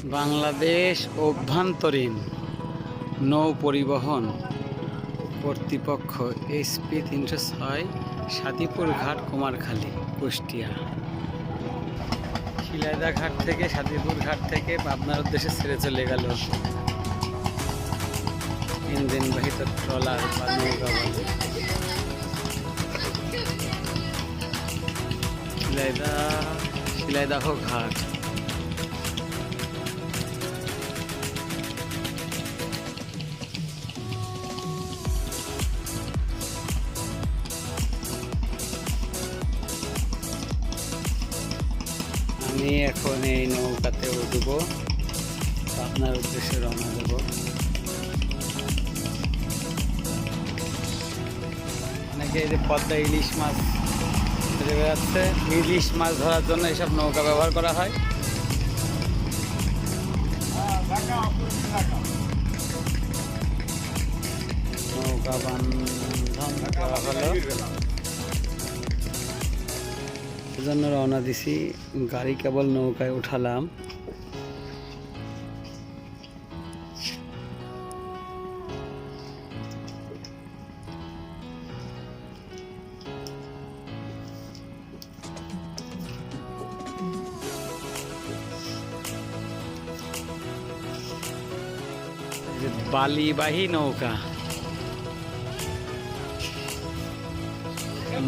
বাংলাদেশ অভ্যন্তরীণ নৌ পরিবহন কর্তৃপক্ষ SP 306 সাদিপুর ঘাট কুমারখালী কুষ্টিয়া। শিলাইদা ঘাট থেকে সাদিপুর ঘাট থেকে পাবনার উদ্দেশ্যে ছেড়ে চলে গেল ইঞ্জিনবাহিত ট্রলার বা নৌকা বলে। শিলাইদাহ ঘাট। আমি এখন এই নৌকাতে উঠব, আপনার উদ্দেশ্যে রওনা দেব। অনেকে এই যে পদ্মা ইলিশ মাছ ধরে বেড়াচ্ছে, ইলিশ মাছ ধরার জন্য এইসব নৌকা ব্যবহার করা হয়। নৌকা বান্ধন করা হলো, জন্য রওনা দিছি। গাড়ি কেবল নৌকায় উঠালাম। বালিবাহী নৌকা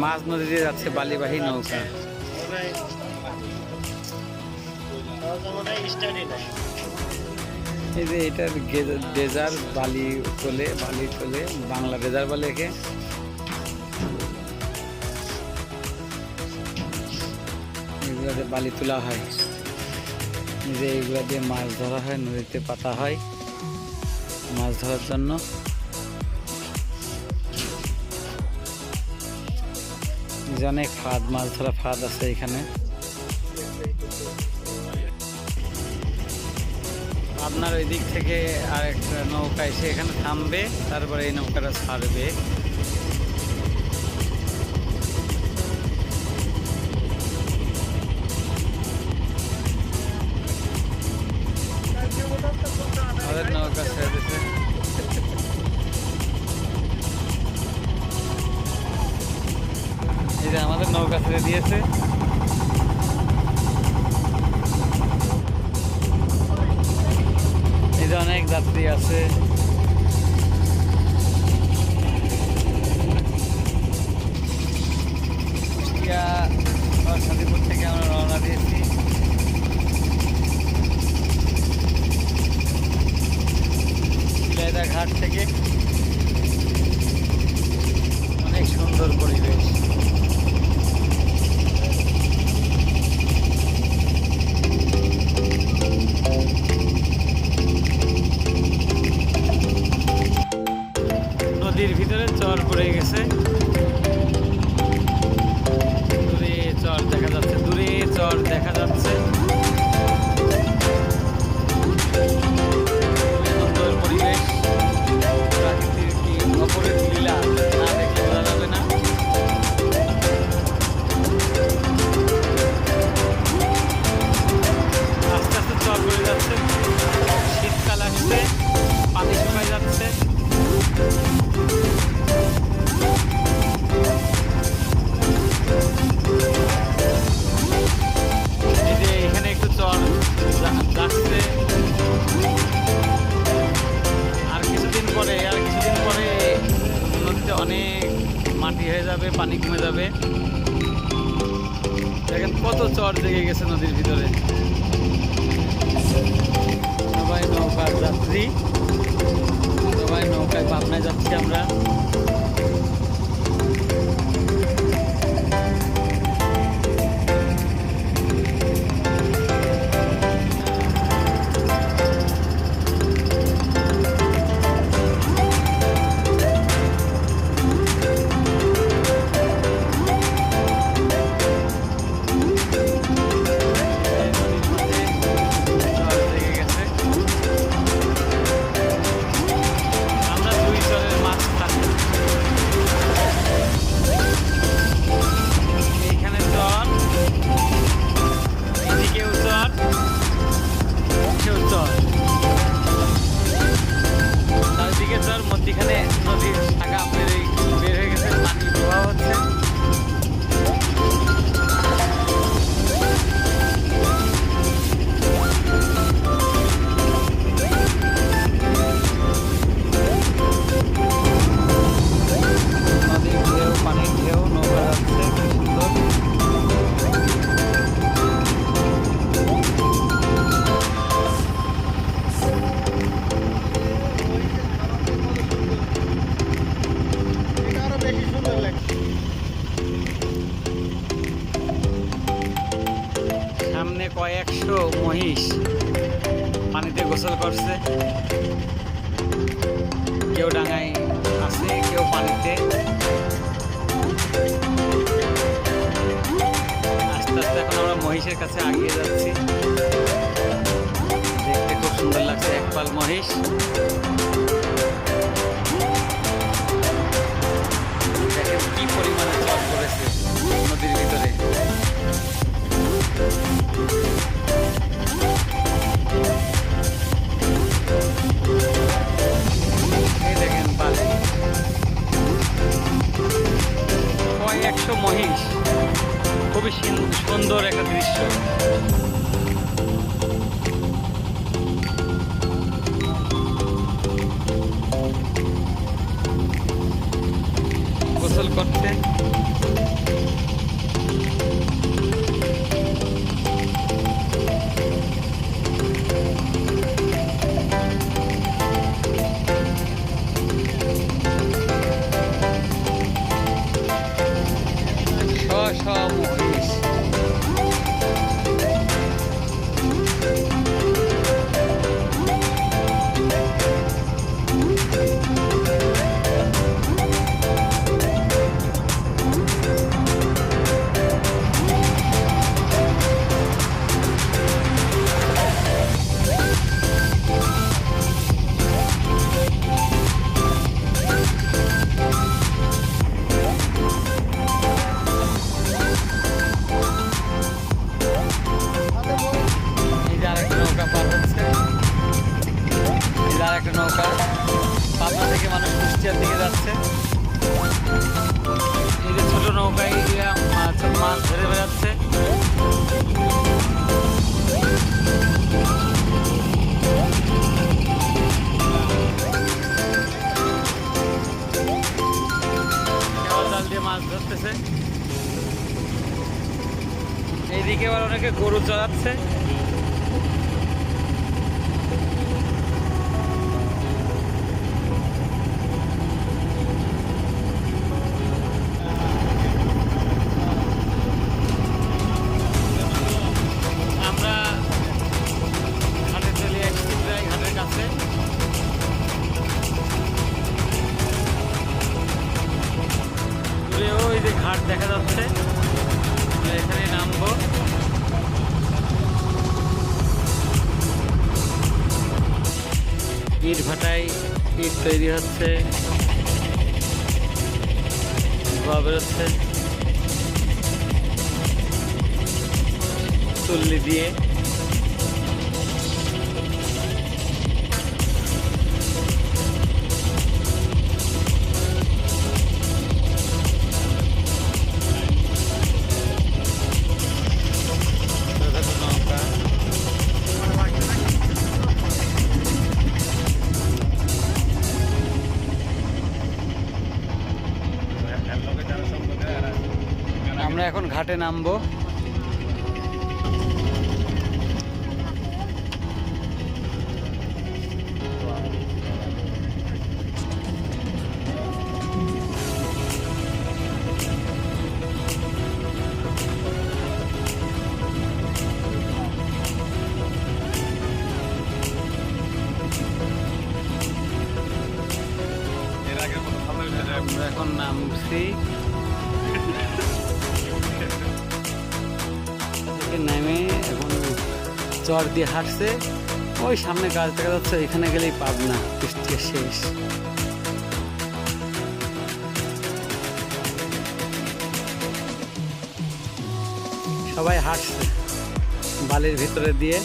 মাঝ নদী দিয়ে যাচ্ছে, বালিবাহী নৌকা। এই যে এটা ডেজার বালি তোলে বাংলা ডেজার বলে একে। এগুলাতে বালি তোলা হয়, যে এইগুলা দিয়ে মাছ ধরা হয়, নদীতে পাতা হয় মাছ ধরার জন্য। অনেক ফাঁদ, মাছ ধরা ফাঁদ আছে এখানে। আপনার ওই দিক থেকে আর একটা নৌকা এসে এখানে থামবে, তারপরে এই নৌকাটা ছাড়বে। আমাদের নৌকা ছেড়ে দিচ্ছে। এই যে আমাদের নৌকা ছেড়ে দিয়েছে। এই যে অনেক যাত্রী আছে। কুষ্টিয়া চরসাদিপুর থেকে আমরা রওনা দিয়েছি। শিলাইদা ঘাট থেকে অনেক সুন্দর পরিবেশ। নদীর ভিতরে চর পড়ে গেছে, দূরে চর দেখা যাচ্ছে, সুন্দর পরিবেশ। প্রাকৃতিক কি অপরের লীলা না দেখলে বোঝা যাবে না। আস্তে আস্তে চর পড়ে যাচ্ছে, শীতকাল আসছে, পানি শুকায় যাচ্ছে। এখানে একটু চর যাচ্ছে। আর কিছুদিন পরে নদীতে অনেক মাটি হয়ে যাবে, পানি কমে যাবে। দেখেন কত চর জেগে গেছে নদীর ভিতরে। সবাই নৌকার যাত্রী, সবাই নৌকায় পাবনায় যাচ্ছি আমরা। গোসল করছে, কেউ ডাঙায় আছে, কেউ পানিতে। আস্তে আস্তে এখন আমরা মহিষের কাছে এগিয়ে যাচ্ছি। দেখতে খুব সুন্দর লাগছে, একপাল মহিষ। দেখেন কি পরিমাণে জল পড়েছে নদীর ভিতরে। এই দেখেন বালি, কয়েকশো মহিষ। খুবই সুন্দর একটা দৃশ্য। গোসল করতে সব মহিষ। একটা নৌকা পাবনা থেকে মানুষ কুষ্টিয়ার দিকে যাচ্ছে। এই যে ছোট নৌকায় মাছ ধরে বেড়াচ্ছে। জাল দিয়ে মাছ ধরতেছে। এইদিকে আবার অনেকে গরু চড়াচ্ছে। ঘাট দেখা যাচ্ছে, এখানে নামবো। ইট ভাটায় ইট তৈরি হচ্ছে, ধোয়া বেরোচ্ছে চুল্লি দিয়ে। আমরা এখন ঘাটে নামবো। আমরা এখন নামছি, নেমে এখন চর দিয়ে হাঁটছে। ওই সামনে গাছ দেখা যাচ্ছে, এখানে গেলেই পাবনা, কুষ্টিয়া শেষ। সবাই হাঁটছে বালির ভিতরে দিয়ে।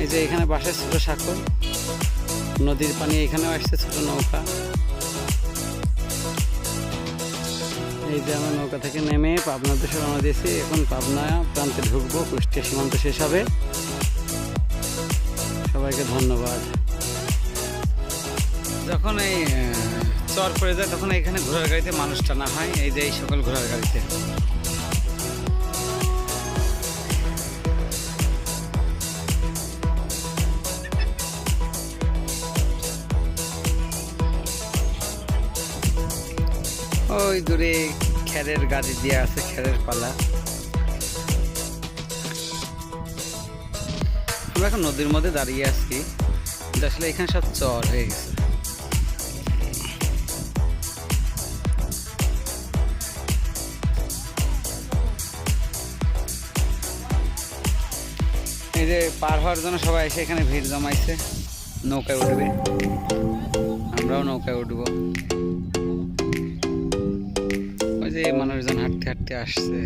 এই যে এখানে বাসের ছোট সাঁকো, নদীর পানি এখানেও আসছে, ছোট নৌকা। এই যে আমরা নৌকা থেকে নেমে পাবনা দেশে রওনা দিয়েছি। এখন পাবনা প্রান্তে ঢুকবো, কুষ্টিয়া সীমান্ত শেষ হবে। সবাইকে ধন্যবাদ। যখন এই চর পড়ে যায় তখন এখানে ঘোড়ার গাড়িতে মানুষ টানা হয়। এই যে এই সকল ঘোড়ার গাড়িতে। ওই দূরে খেরের গাড়ি দিয়ে আছে, খেরের পালা। আমরা এখন নদীর মধ্যে দাঁড়িয়ে আছি, কিন্তু আসলে এখানে সব চর হয়ে গেছে। এই যে পার হওয়ার জন্য সবাই এসে এখানে ভিড় জমাইছে, নৌকায় উঠবে, আমরাও নৌকায় উঠবো। ওই যে মানুষজন হাঁটতে হাঁটতে আসছে।